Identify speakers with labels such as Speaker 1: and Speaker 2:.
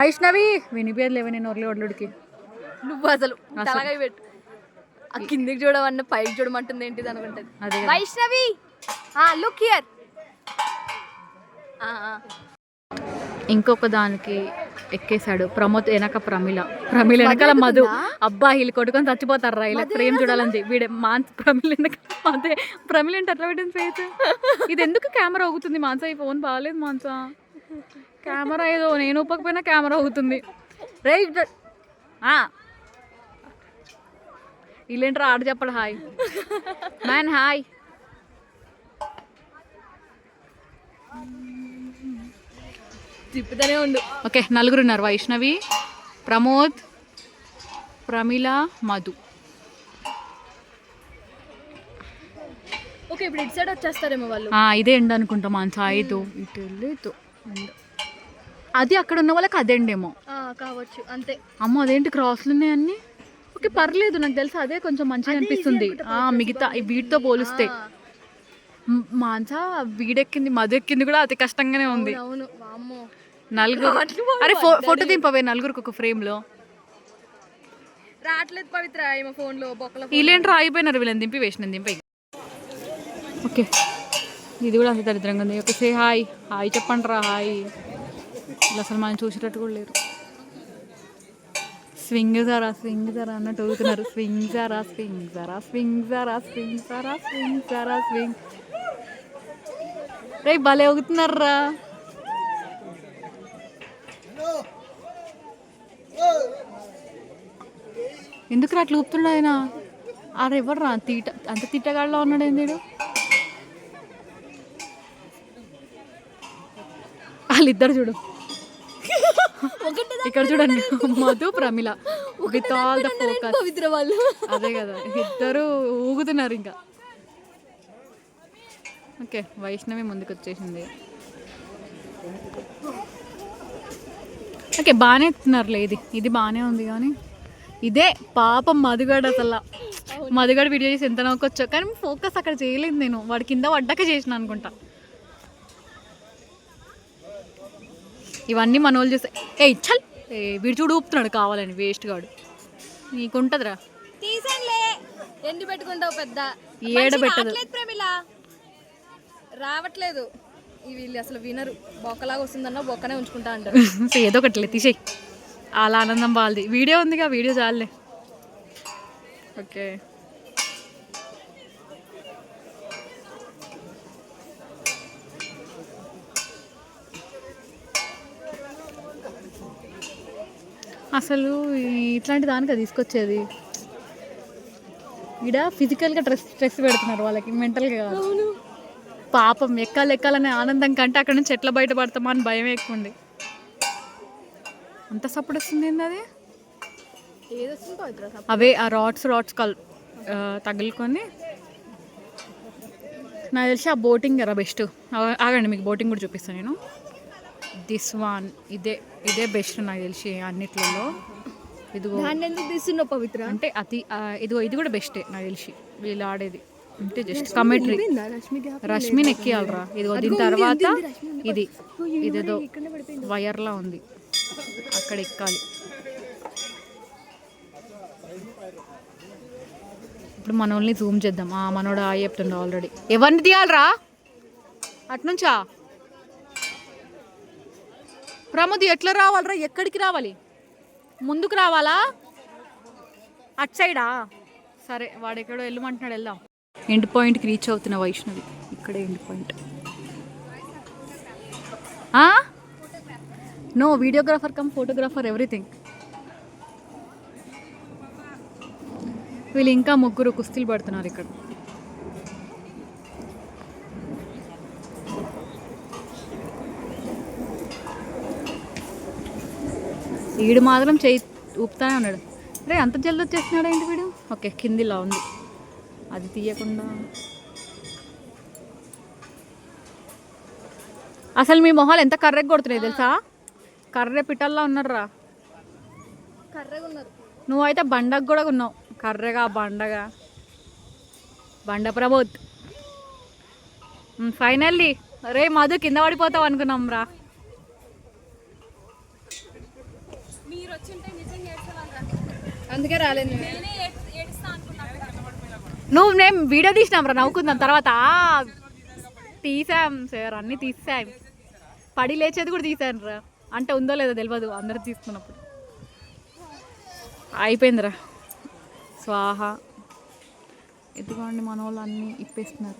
Speaker 1: వైష్ణవి వినిపేది లేవు నేను ఒర్లి ఒడ్లుడికి
Speaker 2: నువ్వు అసలు తలగా పెట్టు ఆ కిందికి చూడమన్న పైకి చూడమంటుంది ఏంటిది అనుకుంటది
Speaker 1: అదే
Speaker 2: వైష్ణవి లుక్ హియర్.
Speaker 1: ఇంకొక దానికి ఎక్కేశాడు ప్రమోద్ వెనక ప్రమిళ వెనకాల మధు. అబ్బా వీళ్ళు కొట్టుకొని చచ్చిపోతారా ఇలా ప్రేమ చూడాలని వీడే ప్రమిళ వెనక అదే ప్రమిళ అంటే అట్లా పెట్టింది ఫేస్. ఇది ఎందుకు కెమెరా అవుతుంది మాన్సా? ఈ ఫోన్ బాగాలేదు మాన్సా. కెమెరా ఏదో నేను ఒప్పకపోయినా కెమెరా అవుతుంది. రే వీళ్ళేంటారా ఆడ చెప్పడు హాయ్ మ్యాన్ హాయ్.
Speaker 2: తిప్పుతూనే ఉండు.
Speaker 1: ఓకే నలుగురు ఉన్నారు, వైష్ణవి, ప్రమోద్, ప్రమిళ, మధు.
Speaker 2: ఓకే ఇప్పుడు ఇటు సైడ్ వచ్చేస్తారేమో వాళ్ళు.
Speaker 1: ఇదే ఎండ్ అనుకుంటా మాన్సా. ఐదు ఇటు లేదు అది అక్కడ ఉన్న వాళ్ళకి అదే ఎండేమో
Speaker 2: కావచ్చు అంతే.
Speaker 1: అమ్మో అదేంటి క్రాస్లు ఉన్నాయి అన్ని. ఓకే పర్లేదు నాకు తెలుసు అదే కొంచెం మంచిగా అనిపిస్తుంది మిగతా వీటితో పోలిస్తే. మాన్సా వీడెక్కింది మధు ఎక్కింది కూడా అతి కష్టంగానే ఉంది. నలుగురు అరే ఫోటో దింపవే నలుగురికి ఒక ఫ్రేమ్ లో.
Speaker 2: రావట్లేదు పవిత్ర ఏమో ఫోన్ లో బొక్కల.
Speaker 1: వీళ్ళేంట్రా అయిపోయినారు వీళ్ళని దింపి వేసిన దింపి. ఓకే ఇది కూడా అంత దరిద్రంగా ఉంది. ఓకే సే హాయ్ హాయ్ చెప్పండి రా హాయ్. అసలు మనం చూసేటట్టు కూడా లేరు. స్వింగ్ జారా అన్నట్టు ఊగుతున్నారు. Swing Zara swing Zara swing Zara swing Zara swing Zara swing. రే భలే ఊగుతున్నారా. ఎందుకు అట్లా ఊపుతున్నాడు ఆయన? ఆడ ఎవరు రా అంత తిట్టగాడిలో ఉన్నాడు ఏంది? వాళ్ళిద్దరు చూడు ఇక్కడ చూడండి Madhu Pramila with all the focus. అదే కదా ఇద్దరు ఊగుతున్నారు ఇంకా. ఓకే వైష్ణవి ముందుకు వచ్చేసింది. ఓకే బాగానే ఎత్తున్నారులే. ఇది బాగానే ఉంది కానీ ఇదే పాపం మధుగాడు. అసలు మధుగాడు వీడియో చేసి ఎంత నవ్వుకొచ్చా కానీ ఫోకస్ అక్కడ చేయలేదు నేను. వాడి కింద పడ్డాక చేసిన అనుకుంటా. ఇవన్నీ మన వాళ్ళు చూస్తే చల్ వీడు చూడు ఊపుతున్నాడు కావాలని వేస్ట్ గాడు. నీకుంటదిరా
Speaker 2: ఎండి పెట్టుకుంటావు పెద్ద
Speaker 1: ఏడ పెట్టదు
Speaker 2: ప్రమిళ రావట్లేదు. వీళ్ళు అసలు వినరు. బొక్కలాగా వస్తుందన్న బొక్కనే ఉంచుకుంటా అంటారు.
Speaker 1: ఏదో ఒకటి తీసేయి అలా ఆనందం వాళ్ళది. వీడియో ఉందిగా వీడియో చాలే. ఓకే అసలు ఇట్లాంటి దానికి తీసుకొచ్చేది ఈడ ఫిజికల్గా స్ట్రెస్ పెడుతున్నారు వాళ్ళకి, మెంటల్గా కాదు. పాపం ఎక్కాలనే ఆనందం కంటే అక్కడ నుంచి ఎట్లా బయటపడతామా అని భయం ఎక్కువ ఉంది. అంత సపోర్ట్ వస్తుంది ఏంది అది? అవే ఆ రాడ్స్ తగులుకొని నాకు తెలిసి ఆ బోటింగ్ రా బెస్ట్. ఆగండి మీకు బోటింగ్ కూడా చూపిస్తాను నేను. దిస్ వన్ ఇదే బెస్ట్ నాకు తెలిసి అన్నిట్లలో. ఇదిగో
Speaker 2: పవిత్ర
Speaker 1: అంటే ఇది కూడా బెస్టే నాకు తెలిసి. వీళ్ళు ఆడేది అంటే జస్ట్ కమెంటరీ. రష్మిని ఎక్కియాలరా. ఇదిగో దీని తర్వాత ఇదేదో వైర్లా ఉంది అక్కడ ఎక్కాలి. ఇప్పుడు మనోళ్ళని జూమ్ చేద్దాం. మనోడు చెప్తుండ ఆల్రెడీ. ఎవరిని తీయాలరా అట్నుంచా? ప్రమోద్ ఎట్లా రావాలరా? ఎక్కడికి రావాలి? ముందుకు రావాలా? అటు సైడా? సరే వాడు ఎక్కడో వెళ్ళమంటున్నాడు, వెళ్దాం. ఎండ్ పాయింట్కి రీచ్ అవుతున్న వైష్ణవి. ఇక్కడే end point. No videographer cum photographer everything. వీళ్ళు ఇంకా ముగ్గురు కుస్తీలు పడుతున్నారు ఇక్కడ. వీడు మాత్రం చేయి ఊపుతానే ఉన్నాడు. రే అంత జల్ది వచ్చేస్తున్నాడు ఏంటి వీడు? ఓకే కిందిలా ఉంది అది తీయకుండా. అసలు మీ మొహాలు ఎంత కర్రెగా కొడుతున్నాయి తెలుసా? కర్రె పిట్టల్లా ఉన్నారురా. నువ్వైతే బండకు కూడా ఉన్నావు. కర్రెగా బండ ప్రమోద్. ఫైనల్లీ రే మధు కింద పడిపోతావు అనుకున్నాం రా.
Speaker 2: అందుకే రాలేదు
Speaker 1: నువ్వు నేను వీడియో తీసినాం రా నవ్వుకుందాం తర్వాత తీసాం సార్ అన్నీ తీసాం పడి లేచేది కూడా తీసాను రా అంటే ఉందో లేదో తెలియదు అందరూ తీసుకున్నప్పుడు అయిపోయిందిరా స్వాహ ఎత్తుకోండి మన వాళ్ళు అన్నీ ఇప్పేస్తున్నారు